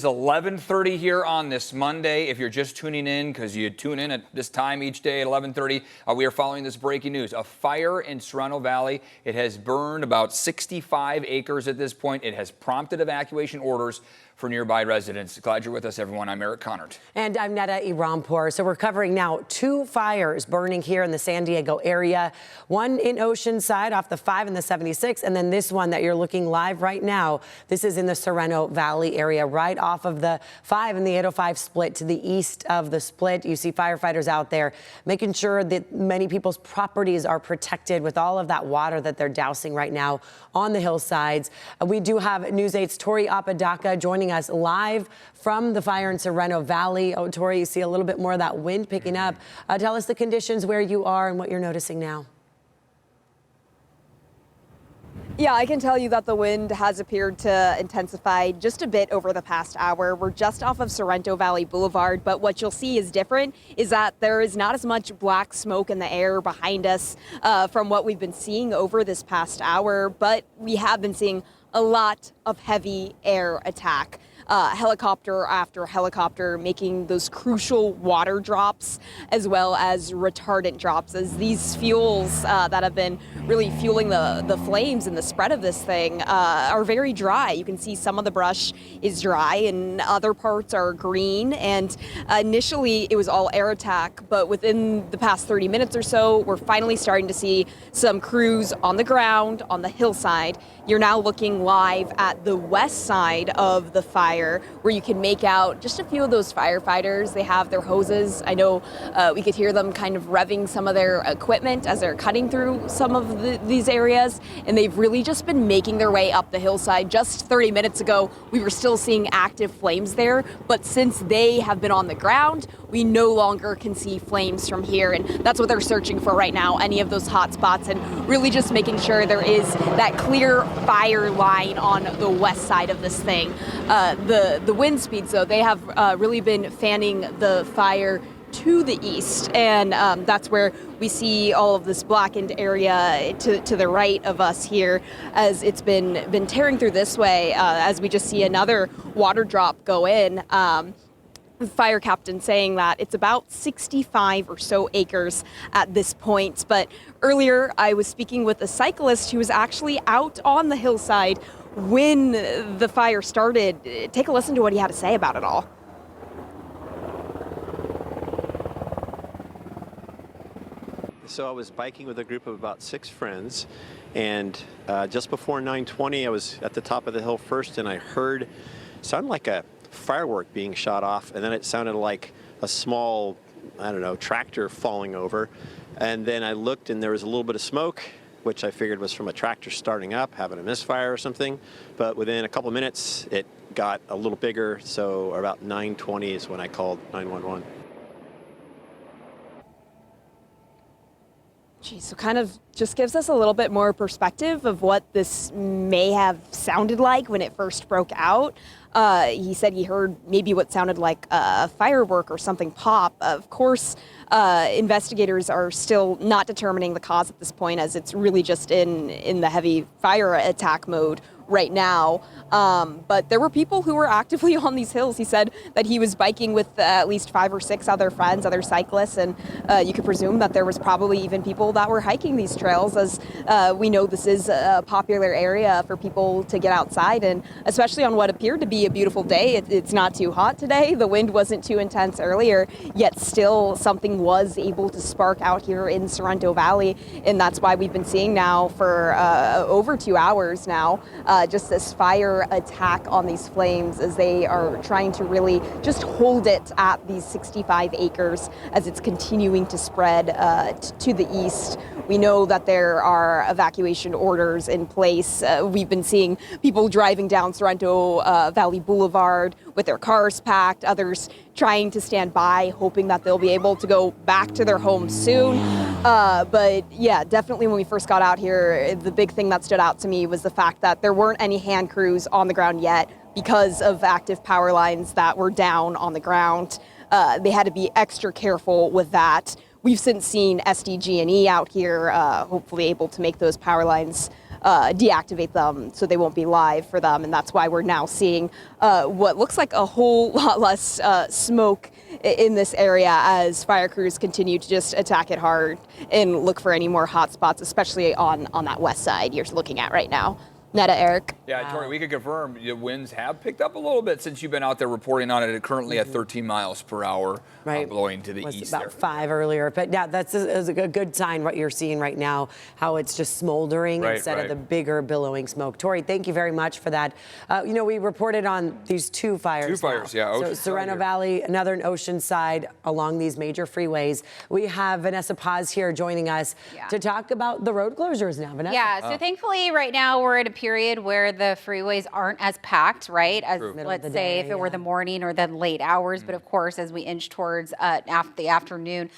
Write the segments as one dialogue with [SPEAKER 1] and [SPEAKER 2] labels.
[SPEAKER 1] It's 11:30 here on this Monday. If you're just tuning in, because you tune in at this time each day at 11:30, we are following this breaking news. A fire in Sorrento Valley. It has burned about 65 acres at this point. It has prompted evacuation orders for nearby residents. Glad you're with us, everyone. I'm Eric Connert.
[SPEAKER 2] And I'm Netta Irampour. So we're covering now 2 fires burning here in the San Diego area. One in Oceanside off the 5 and the 76, and then this one that you're looking live right now. This is in the Sorrento Valley area, right off of the 5 and the 805 split to the east of the split. You see firefighters out there making sure that many people's properties are protected with all of that water that they're dousing right now on the hillsides. We do have News 8's Tori Apodaca joining us live from the fire in Sorrento Valley. Oh, Tori, you see a little bit more of that wind picking up. Tell us the conditions where you are and what you're noticing now.
[SPEAKER 3] Yeah, I can tell you that the wind has appeared to intensify just a bit over the past hour. We're just off of Sorrento Valley Boulevard, but what you'll see is different is that there is not as much black smoke in the air behind us from what we've been seeing over this past hour, but we have been seeing a lot of heavy air attack. Helicopter after helicopter making those crucial water drops as well as retardant drops as these fuels that have been really fueling the flames and the spread of this thing are very dry. You can see some of the brush is dry and other parts are green, and initially it was all air attack, but within the past 30 minutes or so we're finally starting to see some crews on the ground on the hillside. You're now looking live at the west side of the fire, where you can make out just a few of those firefighters. They have their hoses. I know we could hear them kind of revving some of their equipment as they're cutting through some of these areas, and they've really just been making their way up the hillside. Just 30 minutes ago, we were still seeing active flames there, but since they have been on the ground, we no longer can see flames from here, and that's what they're searching for right now, any of those hot spots, and really just making sure there is that clear fire line on the west side of this thing. The wind speeds, though, they have really been fanning the fire to the east, and that's where we see all of this blackened area to the right of us here, as it's been tearing through this way, as we just see another water drop go in. Fire captain saying that it's about 65 or so acres at this point. But earlier I was speaking with a cyclist who was actually out on the hillside when the fire started. Take a listen to what he had to say about it all.
[SPEAKER 4] So I was biking with a group of about 6 friends, and just before 9:20 I was at the top of the hill first, and I heard sounded like a firework being shot off, and then it sounded like a small, I don't know, tractor falling over. And then I looked and there was a little bit of smoke, which I figured was from a tractor starting up, having a misfire or something. But within a couple of minutes it got a little bigger, so about 9:20 is when I called 911.
[SPEAKER 3] Geez, so kind of just gives us a little bit more perspective of what this may have sounded like when it first broke out. He said he heard maybe what sounded like a firework or something pop. Of course, investigators are still not determining the cause at this point, as it's really just in the heavy fire attack mode right now. But there were people who were actively on these hills. He said that he was biking with at least 5 or 6 other friends, other cyclists, and you could presume that there was probably even people that were hiking these trails, as we know this is a popular area for people to get outside, and especially on what appeared to be a beautiful day. It's not too hot today. The wind wasn't too intense earlier, yet still something was able to spark out here in Sorrento Valley, and that's why we've been seeing now for over 2 hours now just this fire attack on these flames, as they are trying to really just hold it at these 65 acres as it's continuing to spread to the east. We know that there are evacuation orders in place. We've been seeing people driving down Sorrento Valley Boulevard with their cars packed, others trying to stand by, hoping that they'll be able to go back to their homes soon. But yeah, definitely when we first got out here, the big thing that stood out to me was the fact that there weren't any hand crews on the ground yet because of active power lines that were down on the ground. They had to be extra careful with that. We've since seen SDG&E out here, hopefully able to make those power lines deactivate them so they won't be live for them. And that's why we're now seeing what looks like a whole lot less smoke in this area as fire crews continue to just attack it hard and look for any more hot spots, especially on that west side you're looking at right now. Netta, Eric.
[SPEAKER 1] Yeah, Tori, we can confirm the winds have picked up a little bit since you've been out there reporting on it. Currently at 13 miles per hour, blowing to the east.
[SPEAKER 2] About 5 earlier, but yeah, that's a good sign. What you're seeing right now, how it's just smoldering instead of the bigger billowing smoke. Tori, thank you very much for that. We reported on these 2 fires.
[SPEAKER 1] 2 fires, yeah.
[SPEAKER 2] So Sorrento Valley, another in Oceanside along these major freeways. We have Vanessa Paz here joining us to talk about the road closures now. Vanessa.
[SPEAKER 5] Yeah, so thankfully right now we're at a period where the freeways aren't as packed, right? As let's say if it were the morning or the late hours, but of course as we inch towards after the afternoon,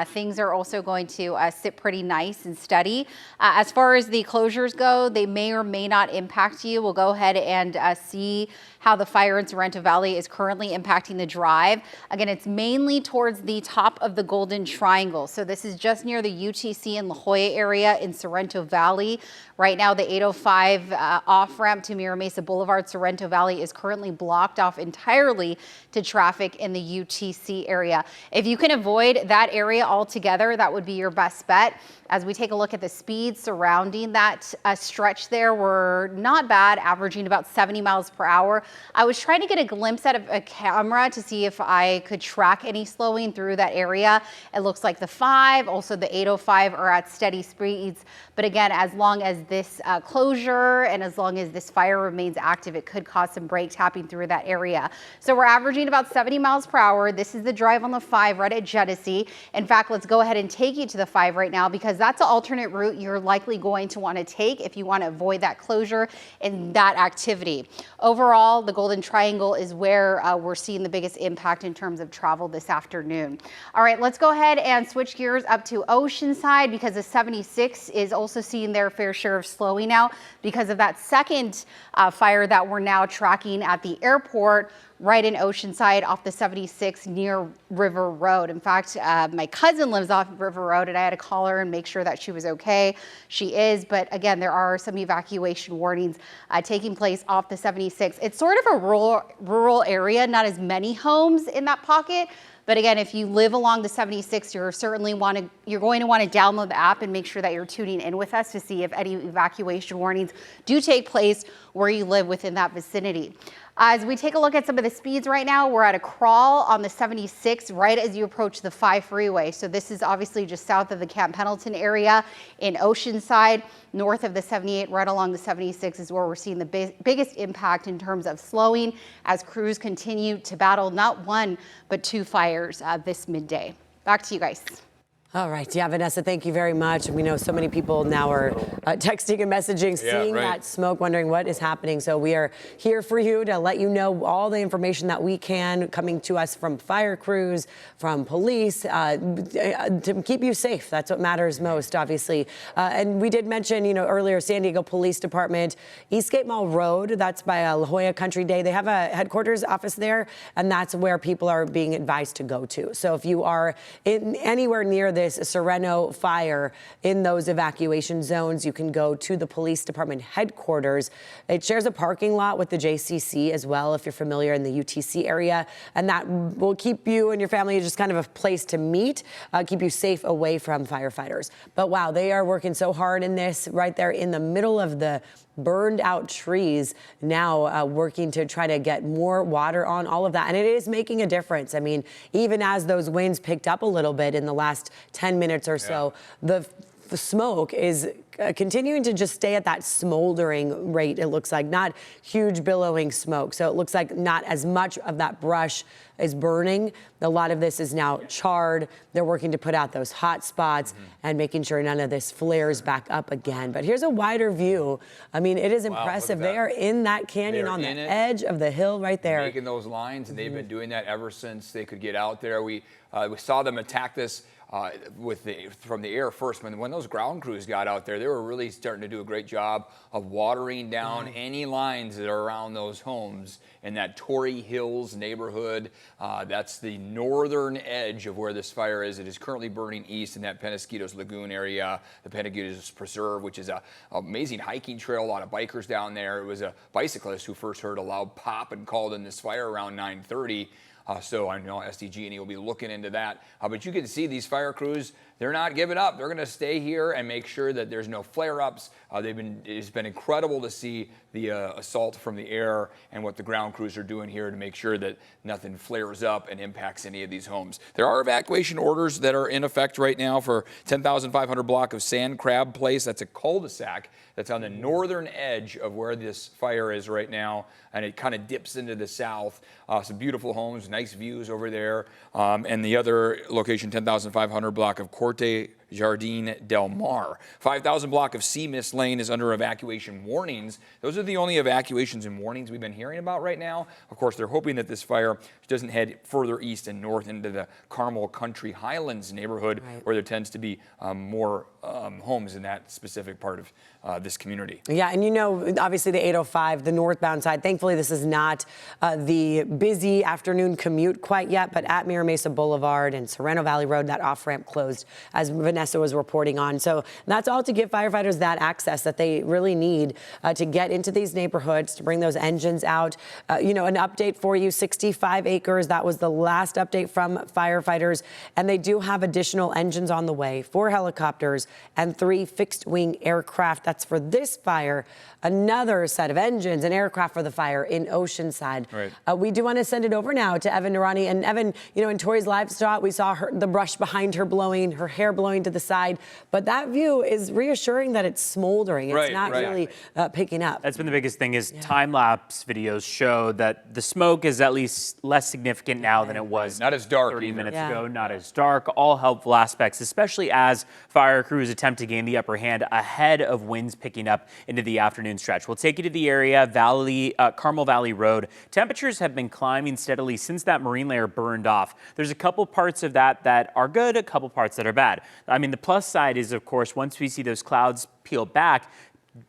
[SPEAKER 5] things are also going to sit pretty nice and steady. As far as the closures go, they may or may not impact you. We'll go ahead and see how the fire in Sorrento Valley is currently impacting the drive. Again, it's mainly towards the top of the Golden Triangle. So this is just near the UTC and La Jolla area in Sorrento Valley. Right now, the 805 off-ramp to Mira Mesa Boulevard, Sorrento Valley, is currently blocked off entirely to traffic in the UTC area. If you can avoid that area altogether, that would be your best bet. As we take a look at the speeds surrounding that stretch there, we're not bad, averaging about 70 miles per hour. I was trying to get a glimpse out of a camera to see if I could track any slowing through that area. It looks like the 5, also the 805 are at steady speeds. But again, as long as this closure and as long as this fire remains active, it could cause some brake tapping through that area. So we're averaging about 70 miles per hour. This is the drive on the 5 right at Genesee. In fact, let's go ahead and take you to the 5 right now, because that's an alternate route you're likely going to want to take if you want to avoid that closure and that activity. Overall, the Golden Triangle is where we're seeing the biggest impact in terms of travel this afternoon. All right, let's go ahead and switch gears up to Oceanside, because the 76 is also seeing their fair share of slowing now because of that second fire that we're now tracking at the airport right in Oceanside off the 76 near River Road. In fact, my cousin lives off River Road, and I had to call her and make sure that she was okay. She is, but again, there are some evacuation warnings taking place off the 76. It's sort of a rural area, not as many homes in that pocket. But again, if you live along the 76, you're going to want to download the app and make sure that you're tuning in with us to see if any evacuation warnings do take place where you live within that vicinity. As we take a look at some of the speeds right now, we're at a crawl on the 76 right as you approach the 5 freeway. So this is obviously just south of the Camp Pendleton area in Oceanside. North of the 78, right along the 76 is where we're seeing the biggest impact in terms of slowing as crews continue to battle not 1, but 2 fires this midday. Back to you guys.
[SPEAKER 2] All right. Yeah, Vanessa, thank you very much. We know so many people now are texting and messaging, seeing that smoke, wondering what is happening. So we are here for you to let you know all the information that we can coming to us from fire crews, from police, to keep you safe. That's what matters most, obviously. And we did mention, earlier, San Diego Police Department, Eastgate Mall Road, that's by La Jolla Country Day. They have a headquarters office there, and that's where people are being advised to go to. So if you are anywhere near this Sorrento fire in those evacuation zones, you can go to the police department headquarters. It shares a parking lot with the JCC as well, if you're familiar in the UTC area, and that will keep you and your family just kind of a place to meet, keep you safe away from firefighters. But wow, they are working so hard in this right there in the middle of the burned out trees, now working to try to get more water on all of that. And it is making a difference. I mean, even as those winds picked up a little bit in the last 10 minutes or so, the smoke is continuing to just stay at that smoldering rate. It looks like not huge billowing smoke. So it looks like not as much of that brush is burning. A lot of this is now charred. They're working to put out those hot spots and making sure none of this flares back up again. But here's a wider view. I mean, it is impressive. They are in that canyon on the edge of the hill right there.
[SPEAKER 1] Making those lines, and they've been doing that ever since they could get out there. We saw them attack this from the air first. When those ground crews got out there, they were really starting to do a great job of watering down any lines that are around those homes in that Torrey Hills neighborhood. That's the northern edge of where this fire is. It is currently burning east in that Penasquitos Lagoon area, the Penasquitos Preserve, which is an amazing hiking trail. A lot of bikers down there. It was a bicyclist who first heard a loud pop and called in this fire around 9:30. So I know SDG&E will be looking into that. But you can see these fire crews, they're not giving up. They're going to stay here and make sure that there's no flare-ups. It's been incredible to see the assault from the air and what the ground crews are doing here to make sure that nothing flares up and impacts any of these homes. There are evacuation orders that are in effect right now for 10,500 block of Sand Crab Place. That's a cul-de-sac that's on the northern edge of where this fire is right now, and it kind of dips into the south. Some beautiful homes, nice views over there. And the other location, 10,500 block of Corte Jardin Del Mar. 5,000 block of Sea Mist Lane is under evacuation warnings. Those are the only evacuations and warnings we've been hearing about right now. Of course, they're hoping that this fire doesn't head further east and north into the Carmel Country Highlands neighborhood, where there tends to be more homes in that specific part of this community.
[SPEAKER 2] Yeah, and you know, obviously the 805, the northbound side, thankfully this is not the busy afternoon commute quite yet, but at Mira Mesa Boulevard and Sorrento Valley Road, that off-ramp closed, as Vanessa was reporting on. So that's all to give firefighters that access that they really need to get into these neighborhoods, to bring those engines out. You know, an update for you, 65 acres. That was the last update from firefighters. And they do have additional engines on the way, 4 helicopters and 3 fixed-wing aircraft. That's for this fire. Another set of engines and aircraft for the fire in Oceanside.
[SPEAKER 1] Right.
[SPEAKER 2] We do want to send it over now to Evan Narani. And Evan, you know, in Tori's live shot, we saw the brush behind her blowing, her hair blowing to the side. But that view is reassuring that it's smoldering. It's not really picking up.
[SPEAKER 6] That's been the biggest thing is time-lapse videos show that the smoke is at least less significant now than it was
[SPEAKER 1] not as dark
[SPEAKER 6] 30
[SPEAKER 1] either.
[SPEAKER 6] minutes ago. Not as dark. All helpful aspects, especially as fire crews attempt to gain the upper hand ahead of winds picking up into the afternoon stretch. We'll take you to the area, Carmel Valley Road. Temperatures have been climbing steadily since that marine layer burned off. There's a couple parts of that are good, a couple parts that are bad. I mean, the plus side is, of course, once we see those clouds peel back,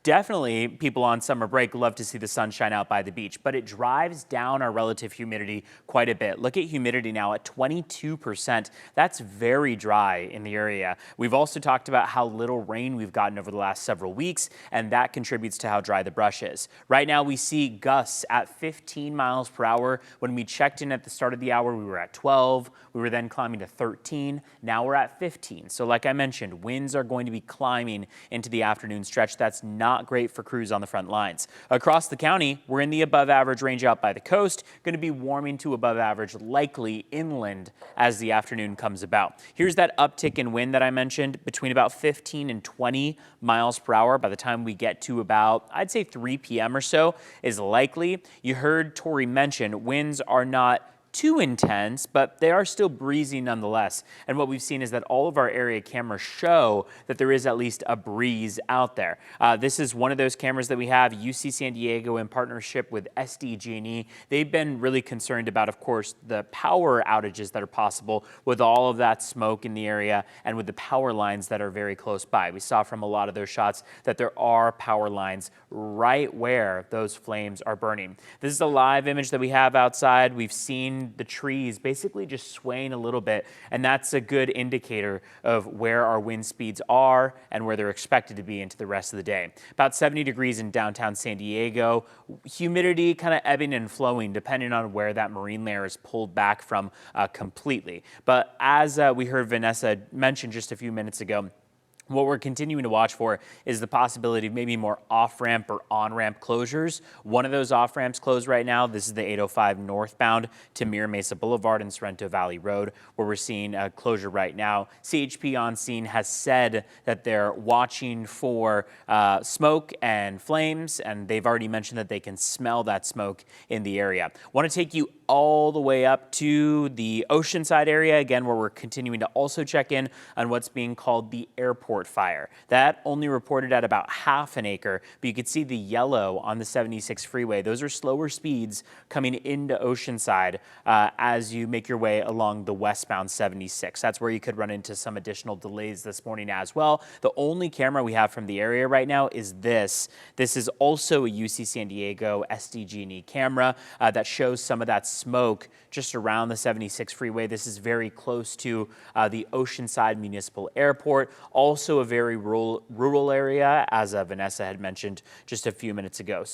[SPEAKER 6] definitely people on summer break love to see the sun shine out by the beach, but it drives down our relative humidity quite a bit. Look at humidity now at 22%. That's very dry in the area. We've also talked about how little rain we've gotten over the last several weeks, and that contributes to how dry the brush is. Right now we see gusts at 15 miles per hour. When we checked in at the start of the hour, we were at 12. We were then climbing to 13. Now we're at 15. So like I mentioned, winds are going to be climbing into the afternoon stretch. That's not great for crews on the front lines. Across the county, we're in the above average range out by the coast, going to be warming to above average, likely inland as the afternoon comes about. Here's that uptick in wind that I mentioned, between about 15 and 20 miles per hour by the time we get to about, I'd say 3 p.m. or so is likely. You heard Tori mention winds are not too intense, but they are still breezy nonetheless. And what we've seen is that all of our area cameras show that there is at least a breeze out there. This is one of those cameras that we have, UC San Diego, in partnership with SDG&E. They've been really concerned about, of course, the power outages that are possible with all of that smoke in the area and with the power lines that are very close by. We saw from a lot of those shots that there are power lines right where those flames are burning. This is a live image that we have outside. We've seen the trees basically just swaying a little bit, and that's a good indicator of where our wind speeds are and where they're expected to be into the rest of the day. About 70 degrees in downtown San Diego. Humidity kind of ebbing and flowing depending on where that marine layer is pulled back from completely. But as we heard Vanessa mention just a few minutes ago, what we're continuing to watch for is the possibility of maybe more off-ramp or on-ramp closures. One of those off-ramps closed right now. This is the 805 northbound to Mira Mesa Boulevard and Sorrento Valley Road, where we're seeing a closure right now. CHP on scene has said that they're watching for smoke and flames, and they've already mentioned that they can smell that smoke in the area. Want to take you all the way up to the Oceanside area, again, where we're continuing to also check in on what's being called the airport Airport fire. That only reported at about half an acre, but you could see the yellow on the 76 freeway. Those are slower speeds coming into Oceanside as you make your way along the westbound 76. That's where you could run into some additional delays this morning as well. The only camera we have from the area right now is this. This is also a UC San Diego SDG&E camera that shows some of that smoke just around the 76 freeway. This is very close to the Oceanside Municipal Airport, also a very rural area, as Vanessa had mentioned just a few minutes ago. So